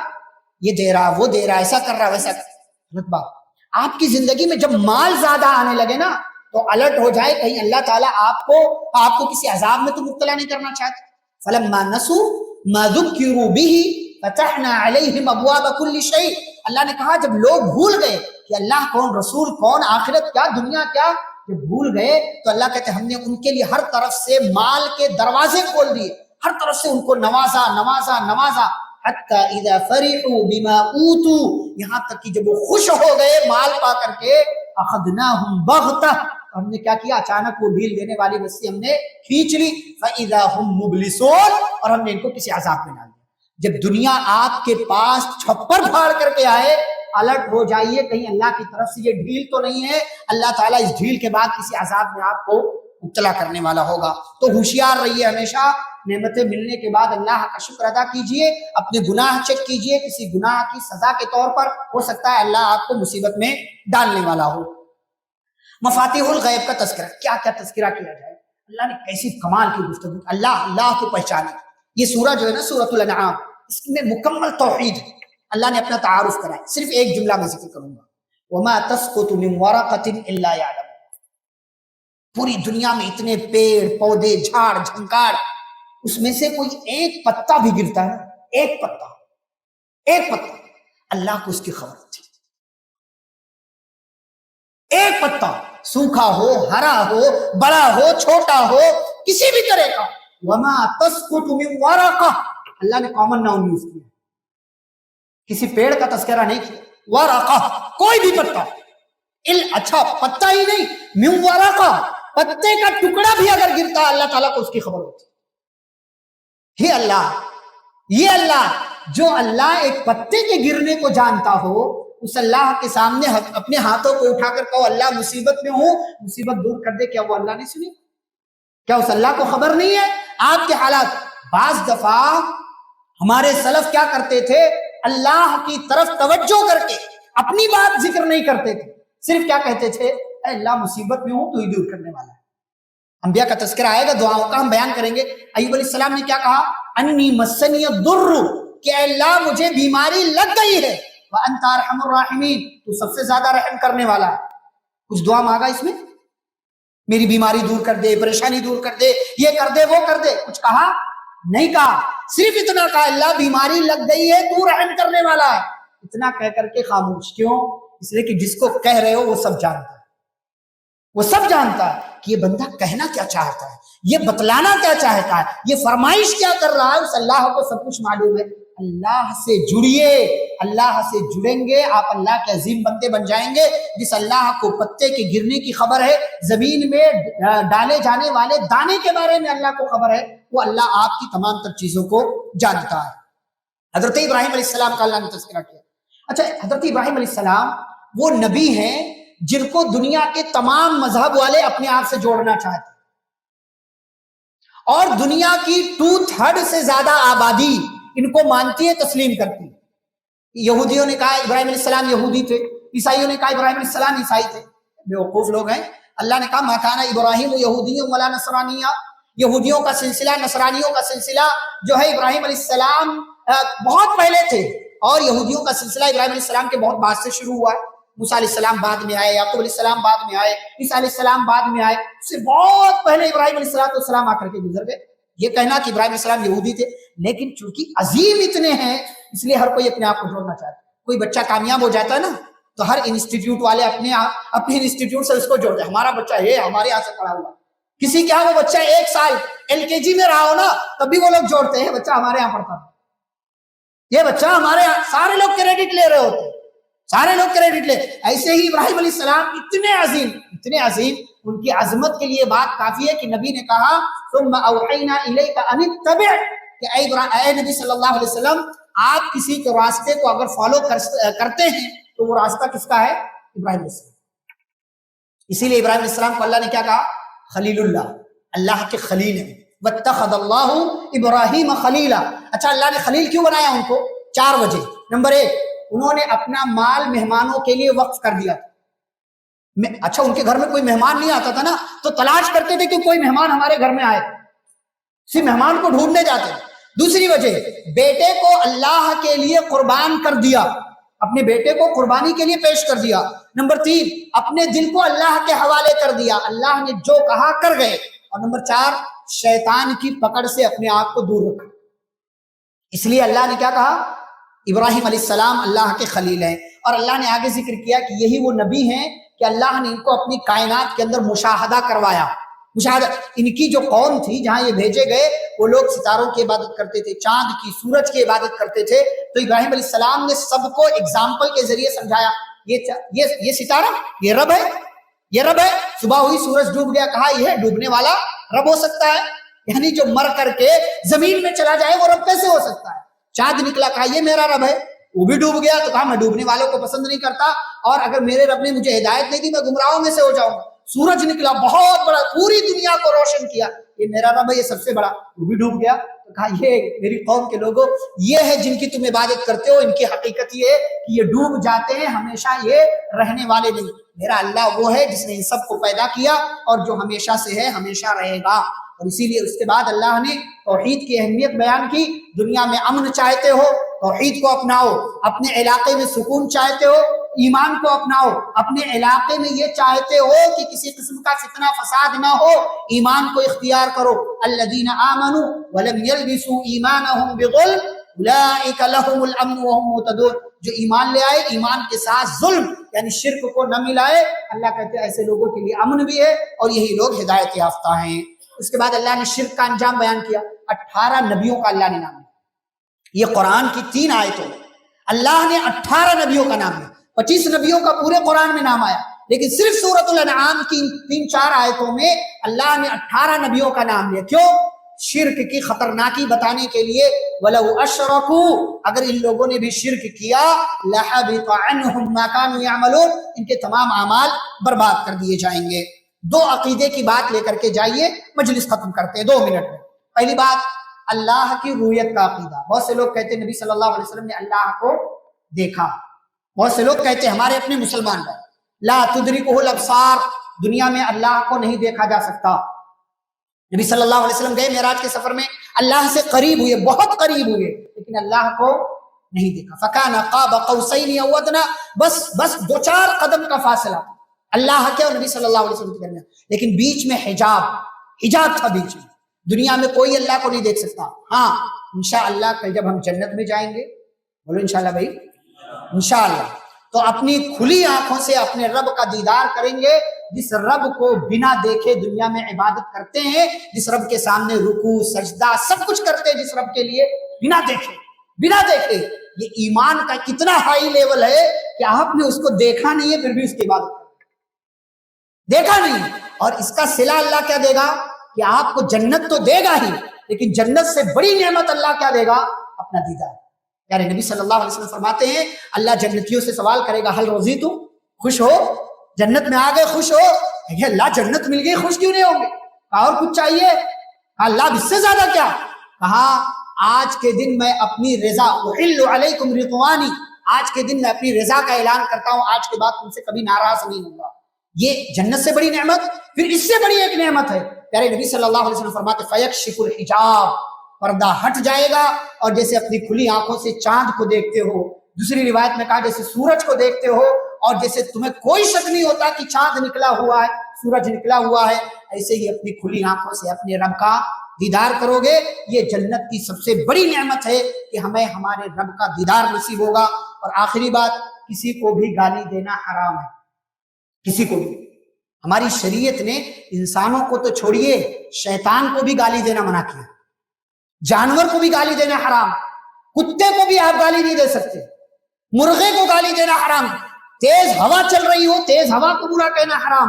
یہ دے رہا, وہ دے رہا, ایسا کر رہا, ویسا کر رہا. غلط بات. آپ کی زندگی میں جب مال زیادہ آنے لگے نا تو الرٹ ہو جائے, کہیں اللہ تعالیٰ آپ کو کسی عذاب میں تو مبتلا نہیں کرنا چاہتے. فلما نسوا ما ذکروا به فتحنا علیہم ابواب کل شیء. اللہ نے کہا جب لوگ بھول گئے کہ اللہ کون, رسول کون, آخرت کیا, دنیا کیا, جب بھول گئے تو اللہ کہتے ہم نے ان کے لیے ہر طرف سے مال کے دروازے کھول دیے, ہر طرف سے ان کو نوازا نوازا نوازا. حتی اذا فرحوا بما اوتوا، یہاں تک کہ جب وہ خوش ہو گئے مال پا کر کے، اخذناہم بغتہ، ہم نے کیا کیا، اچانک وہ ڈھیل دینے والی رسی ہم نے کھینچ لی، فاذا هم مبلسون، اور ہم نے ان کو کسی عذاب میں ڈال دیا۔ جب دنیا آپ کے پاس چھپر پھاڑ کر کے آئے، الرٹ ہو جائیے کہیں اللہ کی طرف سے یہ ڈھیل تو نہیں ہے، اللہ تعالیٰ اس ڈھیل کے بعد کسی عذاب میں آپ کو مبتلا کرنے والا ہوگا۔ تو ہوشیار رہیے، ہمیشہ نعمتیں ملنے کے بعد اللہ کا شکر ادا کیجئے، اپنے گناہ چیک کیجئے، کسی گناہ کی سزا کے طور پر ہو سکتا ہے اللہ آپ کو مصیبت میں ڈالنے والا ہو۔ مفاتیح الغیب کا تذکرہ، کیا کیا تذکرہ کیا جائے، اللہ نے کیسی کمال کی گفتگو، اللہ کو پہچانے۔ یہ سورہ جو ہے نا سورۃ الانعام، اس میں مکمل توحید ہے، اللہ نے اپنا تعارف کرایا۔ صرف ایک جملہ میں ذکر کروں گا، وما تسقط من ورقۃ الا یعلم، پوری دنیا میں اتنے پیڑ پودے جھاڑ جھنکاڑ، اس میں سے کوئی ایک پتا بھی گرتا ہے، ایک پتا اللہ کو اس کی خبر ہوتی، ایک پتا سوکھا ہو ہرا ہو بڑا ہو چھوٹا ہو کسی بھی طرح کا، وما تسقط من ورقہ، اللہ نے کامن ناؤن یوز کیا، کسی پیڑ کا تذکرہ نہیں کیا، ورقہ کوئی بھی پتا، اچھا پتا ہی نہیں، من ورقہ پتے کا ٹکڑا بھی اگر گرتا اللہ تعالیٰ کو اس کی خبر ہوتی۔ یہ اللہ جو اللہ ایک پتے کے گرنے کو جانتا ہو، اس اللہ کے سامنے اپنے ہاتھوں کو اٹھا کر کہو اللہ مصیبت میں ہوں، مصیبت دور کر دے، کیا وہ اللہ نے سنی؟ کیا اس اللہ کو خبر نہیں ہے آپ کے حالات؟ بعض دفعہ ہمارے سلف کیا کرتے تھے، اللہ کی طرف توجہ کر کے اپنی بات ذکر نہیں کرتے تھے، صرف کیا کہتے تھے، اے اللہ مصیبت میں ہوں تو ہی دور کرنے والا ہے۔ انبیاء کا تذکرہ آئے گا، دعاؤں کا ہم بیان کریں گے۔ ایوب علیہ السلام نے کیا کہا، انی مسنی الضر، کہ اے اللہ مجھے بیماری لگ گئی ہے، وانت ارحم الراحمین، تو سب سے زیادہ رحم کرنے والا ہے۔ کچھ دعا مانگا اس میں، میری بیماری دور کر دے، پریشانی دور کر دے، یہ کر دے وہ کر دے، کچھ کہا نہیں کہا، صرف اتنا کہا اللہ بیماری لگ گئی ہے تو رحم کرنے والا ہے، اتنا کہہ کر کے خاموش۔ کیوں؟ اس لیے کہ جس کو کہہ رہے ہو وہ سب جانتا ہے، وہ سب جانتا ہے کہ یہ بندہ کہنا کیا چاہتا ہے، یہ بتلانا کیا چاہتا ہے، یہ فرمائش کیا کر رہا ہے، اس اللہ کو سب کچھ معلوم ہے۔ اللہ سے جڑیے، اللہ سے جڑیں گے آپ اللہ کے عظیم بندے بن جائیں گے۔ جس اللہ کو پتے کے گرنے کی خبر ہے، زمین میں ڈالے جانے والے دانے کے بارے میں اللہ کو خبر ہے، وہ اللہ آپ کی تمام تر چیزوں کو جانتا ہے۔ حضرت ابراہیم علیہ السلام کا اللہ نے تذکرہ کیا۔ اچھا، حضرت ابراہیم علیہ السلام وہ نبی ہیں جن کو دنیا کے تمام مذہب والے اپنے آپ سے جوڑنا چاہتے ہیں، اور دنیا کی 2/3 سے زیادہ آبادی ان کو مانتی ہے، تسلیم کرتی ہے۔ یہودیوں نے کہا ابراہیم علیہ السلام یہودی تھے، عیسائیوں نے کہا ابراہیم علیہ السلام عیسائی تھے، بیوقوف لوگ ہیں۔ اللہ نے کہا ما کان ابراہیم یہودی ولا نصرانیہ، یہودیوں کا سلسلہ نصرانیوں کا سلسلہ جو ہے ابراہیم علیہ السلام بہت پہلے تھے، اور یہودیوں کا سلسلہ ابراہیم علیہ السلام کے بہت بعد سے شروع ہوا ہے۔ موسیٰ علیہ السلام بعد میں آئے، یعقوب علیہ السلام بعد میں آئے، عیسیٰ علیہ السلام بعد میں آئے، اس سے بہت پہلے ابراہیم علیہ السلام آ کر کے گزر گئے۔ یہ کہنا کہ ابراہیم علیہ السلام یہودی تھے، لیکن چونکہ عظیم اتنے ہیں اس لیے ہر کوئی اپنے آپ کو جوڑنا چاہتا ہے۔ کوئی بچہ کامیاب ہو جاتا ہے نا تو ہر انسٹیٹیوٹ والے اپنے انسٹیٹیوٹ سے اس کو جوڑتے ہیں، ہمارا بچہ یہ ہمارے یہاں سے پڑھا ہوا۔ کسی کے یہاں وہ بچہ 1 سال LKG میں رہا ہو نا تب بھی وہ لوگ جوڑتے ہیں، بچہ ہمارے یہاں پڑھتا ہے، یہ بچہ ہمارے یہاں، سارے لوگ کریڈٹ لے رہے ہوتے ہیں، سارے لوگ کریڈٹ لے۔ ایسے ہی ابراہیم علیہ السلام اتنے عظیم، ان کی عظمت کے لیے بات کافی ہے کہ نبی نے کہا ثم اوحینا الیک ان اتبع، کہ اے نبی صلی اللہ علیہ وسلم آپ کسی کے راستے کو اگر فالو کرتے ہیں تو وہ راستہ کس کا ہے؟ ابراہیم علیہ السلام۔ اسی لیے ابراہیم علیہ السلام کو اللہ نے کیا کہا؟ خلیل اللہ، اللہ کے خلیل ہیں۔ واتخذ اللہ ابراہیم خلیلا۔ اچھا، اللہ نے خلیل کیوں بنایا ان کو؟ 4 وجہ۔ نمبر 1، انہوں نے اپنا مال مہمانوں کے لیے وقف کر دیا۔ اچھا، ان کے گھر میں کوئی مہمان نہیں آتا تھا نا تو تلاش کرتے تھے کہ کوئی مہمان ہمارے گھر میں آئے، اسی مہمان کو ڈھونڈنے جاتے۔ دوسری وجہ، بیٹے کو اللہ کے لیے قربان کر دیا، اپنے بیٹے کو قربانی کے لیے پیش کر دیا۔ نمبر 3، اپنے دل کو اللہ کے حوالے کر دیا، اللہ نے جو کہا کر گئے۔ اور نمبر 4، شیطان کی پکڑ سے اپنے آپ کو دور رکھا۔ اس لیے اللہ نے کیا کہا؟ ابراہیم علیہ السلام اللہ کے خلیل ہیں۔ اور اللہ نے آگے ذکر کیا کہ یہی وہ نبی ہیں کہ اللہ نے ان کو اپنی کائنات کے اندر مشاہدہ کروایا، مشاہدہ ان کی جو قوم تھی جہاں یہ بھیجے گئے وہ لوگ ستاروں کی عبادت کرتے تھے, چاند کی, سورج کی عبادت کرتے تھے. تو ابراہیم علیہ السلام نے سب کو اگزامپل کے ذریعے سمجھایا, یہ ستارہ یہ رب ہے, یہ رب ہے. صبح ہوئی سورج ڈوب گیا, کہا یہ ڈوبنے والا رب ہو سکتا ہے, یعنی جو مر کر کے زمین میں چلا جائے وہ رب کیسے ہو سکتا ہے. چاند نکلا, کہا یہ میرا رب ہے, وہ بھی ڈوب گیا تو کہا میں ڈوبنے والوں کو پسند نہیں کرتا, اور اگر میرے رب نے مجھے ہدایت نہیں دی میں گمراہوں میں سے ہو جاؤں گا. سورج نکلا, بہت بڑا, پوری دنیا کو روشن کیا, یہ میرا رب ہے, یہ سب سے بڑا, وہ بھی ڈوب گیا. تو کہا یہ میری قوم کے لوگوں, یہ ہے جن کی تم عبادت کرتے ہو, ان کی حقیقت یہ ہے کہ یہ ڈوب جاتے ہیں, ہمیشہ یہ رہنے والے نہیں. میرا اللہ وہ ہے جس نے ان سب کو پیدا کیا اور جو ہمیشہ سے ہے ہمیشہ رہے گا. اور اسی لیے اس کے بعد اللہ نے توحید کی اہمیت بیان کی. دنیا میں امن چاہتے ہو, توحید کو اپناؤ. اپنے علاقے میں سکون چاہتے ہو, ایمان کو اپناؤ. اپنے علاقے میں یہ چاہتے ہو کہ کسی قسم کا فتنہ فساد نہ ہو, ایمان کو اختیار کرو. الذین آمنوا ولم یلبسوا ایمانہم بظلم اولئک لہم الامن وہم مہتدون. جو ایمان لے آئے, ایمان کے ساتھ ظلم یعنی شرک کو نہ ملائے, اللہ کہتے ہیں ایسے لوگوں کے لیے امن بھی ہے اور یہی لوگ ہدایت یافتہ ہیں. اس کے بعد اللہ نے شرک کا انجام بیان کیا. 18 نبیوں کا اللہ نے نام لیا. یہ قرآن کی 3 آیتوں میں اللہ نے 18 نبیوں کا نام لیا. 25 نبیوں کا پورے قرآن میں نام آیا, لیکن صرف سورۃ الانعام کی 3-4 آیتوں میں اللہ نے 18 نبیوں کا نام لیا. کیوں؟ شرک کی خطرناکی بتانے کے لیے. وَلَوْ أَشْرَكُوا, اگر ان لوگوں نے بھی شرک کیا, لَحَبِطَ عَنْهُمْ مَا كَانُوا يَعْمَلُونَ, ان کے تمام اعمال برباد کر دیے جائیں گے. 2 عقیدے کی بات لے کر کے جائیے, مجلس ختم کرتے ہیں 2 منٹ میں. پہلی بات, اللہ کی رویت کا عقیدہ. بہت سے لوگ کہتے ہیں نبی صلی اللہ علیہ وسلم نے اللہ کو دیکھا. بہت سے لوگ کہتے ہیں, ہمارے اپنے مسلمان بھائی, لا تدرکہ الابصار, دنیا میں اللہ کو نہیں دیکھا جا سکتا. نبی صلی اللہ علیہ وسلم گئے معراج کے سفر میں, اللہ سے قریب ہوئے, بہت قریب ہوئے, لیکن اللہ کو نہیں دیکھا. فَكَانَ قَابَ قَوْسَيْنِ أَوْ أَدْنَىٰ, بس 2-4 قدم کا فاصلہ اللہ کے اور نبی صلی اللہ علیہ وسلم کے درمیان, لیکن بیچ میں حجاب تھا بیچ میں. دنیا میں کوئی اللہ کو نہیں دیکھ سکتا. ہاں انشاءاللہ کل جب ہم جنت میں جائیں گے, بولو انشاءاللہ بھائی, انشاءاللہ, تو اپنی کھلی آنکھوں سے اپنے رب کا دیدار کریں گے, جس رب کو بنا دیکھے دنیا میں عبادت کرتے ہیں, جس رب کے سامنے رکوع سجدہ سب کچھ کرتے ہیں, جس رب کے لیے بنا دیکھے. یہ ایمان کا کتنا ہائی لیول ہے کہ آپ نے اس کو دیکھا نہیں ہے پھر بھی اس کی عبادت دیکھا نہیں. اور اس کا صلہ اللہ کیا دے گا کہ آپ کو جنت تو دے گا ہی, لیکن جنت سے بڑی نعمت اللہ کیا دے گا, اپنا دیدار. یعنی نبی صلی اللہ علیہ وسلم فرماتے ہیں اللہ جنتیوں سے سوال کرے گا, حل رضیتم, خوش ہو, جنت میں آ گئے خوش ہو. اللہ جنت مل گئی, خوش کیوں نہیں ہوں گے؟ کہا اور کچھ چاہیے؟ اللہ اس سے زیادہ کیا؟ کہا آج کے دن میں اپنی رضا, احل علیکم رضوانی, آج کے دن میں اپنی رضا کا اعلان کرتا ہوں, آج کے بعد تم سے کبھی ناراض نہیں ہوں گا. یہ جنت سے بڑی نعمت. پھر اس سے بڑی ایک نعمت ہے, پیارے نبی صلی اللہ علیہ وسلم فرماتے فیکشف الحجاب, پردہ ہٹ جائے گا, اور جیسے اپنی کھلی آنکھوں سے چاند کو دیکھتے ہو, دوسری روایت میں کہا جیسے سورج کو دیکھتے ہو, اور جیسے تمہیں کوئی شک نہیں ہوتا کہ چاند نکلا ہوا ہے, سورج نکلا ہوا ہے, ایسے ہی اپنی کھلی آنکھوں سے اپنے رب کا دیدار کرو گے. یہ جنت کی سب سے بڑی نعمت ہے کہ ہمیں ہمارے رب کا دیدار نصیب ہوگا. اور آخری بات, کسی کو بھی گالی دینا حرام ہے, کسی کو بھی. ہماری شریعت نے انسانوں کو تو چھوڑیے, شیطان کو بھی گالی دینا منع کیا. جانور کو بھی گالی دینا حرام, کتے کو بھی آپ گالی نہیں دے سکتے, مرغے کو گالی دینا حرام. تیز ہوا چل رہی ہو, تیز ہوا کو برا کہنا حرام.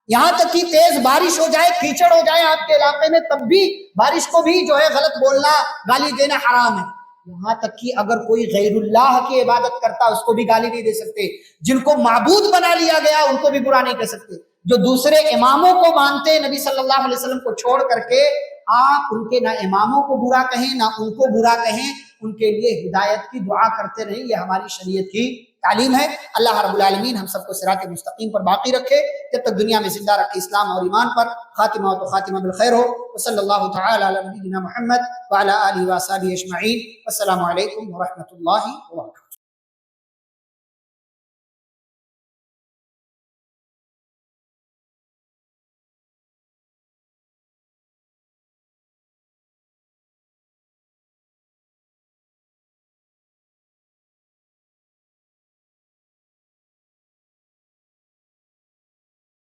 یہاں تک کہ تیز بارش ہو جائے, کیچڑ ہو جائے آپ کے علاقے میں, تب بھی بارش کو بھی جو ہے غلط بولنا, گالی دینا حرام ہے. یہاں تک کہ اگر کوئی غیر اللہ کی عبادت کرتا اس کو بھی گالی نہیں دے سکتے. جن کو معبود بنا لیا گیا ان کو بھی برا نہیں کہہ سکتے. جو دوسرے اماموں کو مانتے نبی صلی اللہ علیہ وسلم کو چھوڑ کر کے, آپ ان کے نہ اماموں کو برا کہیں نہ ان کو برا کہیں, ان کے لیے ہدایت کی دعا کرتے رہیں. یہ ہماری شریعت کی تعلیم ہے. اللہ رب العالمین ہم سب کو صراط مستقیم پر باقی رکھے, جب تک دنیا میں زندہ رکھے اسلام اور ایمان پر. خاتمہ تو خاتمہ بالخیر ہو. وصلی اللہ تعالی علی نبینا محمد وعلی آلہ وصحبہ اجمعین. السلام علیکم ورحمۃ اللہ وبرکاتہ.